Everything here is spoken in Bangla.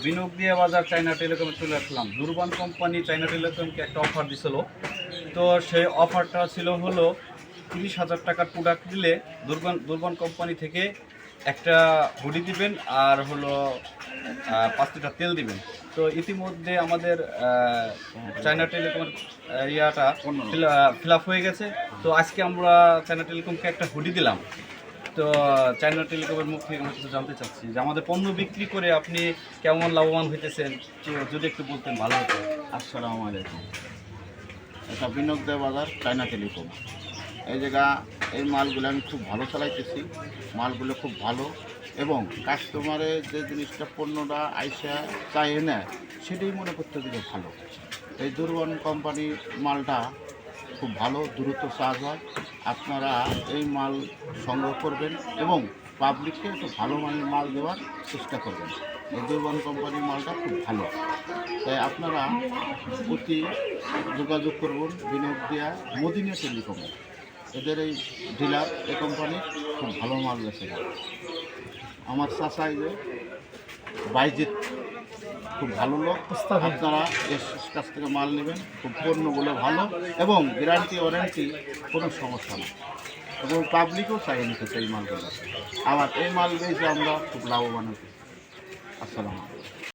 বিনোদিয়া বাজার চায়না টেলিকমে চলে আসলাম। দুর্বান কোম্পানি চায়না টেলিকমকে একটা অফার দিছিল। তো সেই অফারটা ছিল হলো 30,000 টাকার প্রোডাক্ট দিলে দুর্বান কোম্পানি থেকে একটা হুডি দিবেন আর হলো 5 লিটার তেল দিবেন। তো ইতিমধ্যে আমাদের চায়না টেলিকমের ইয়াটা ফিল আপ হয়ে গেছে। তো আজকে আমরা চায়না টেলিকমকে একটা হুডি দিলাম। তো চায়না টেলিকমের মুখ থেকে কিছু জানতে চাচ্ছি যে আমাদের পণ্য বিক্রি করে আপনি কেমন লাভবান হইতেছেন, যদি একটু বলতেন ভালো হতো। আসসালামু আলাইকুম। এটা বিনোদিয়া বাজার চায়না টেলিকম। এই জায়গা এই মালগুলো আমি খুব ভালো চালাইতেছি। মালগুলো খুব ভালো এবং কাস্টমারের যে জিনিসটা পণ্যটা আইসা চাই নেয় সেটাই মনে করতে দিলে ভালো। এই দুর্বান কোম্পানির মালটা খুব ভালো, দ্রুত চার্জ হয়। আপনারা এই মাল সংগ্রহ করবেন এবং পাবলিককে একটু ভালো মানের মাল দেওয়ার চেষ্টা করবেন। এই দুর্বান কোম্পানির মালটা খুব ভালো, তাই আপনারা অতি যোগাযোগ করবেন বিনোদিয়া মদিনা টেলিকমে। এদের এই ডিলার এই কোম্পানির খুব ভালো মাল বেচে। আমার চাচা যে বাইজিৎ খুব ভালো লোক, আপনারা এর কাছ থেকে মাল নেবেন। খুব পণ্যগুলো ভালো এবং গ্যারান্টি ওয়ারেন্টি কোনো সমস্যা নেই এবং পাবলিকও চাই নিতে এই মালগুলো। আবার এই মাল বেচে আমরা খুব লাভবান হচ্ছি। আসসালামু আলাইকুম।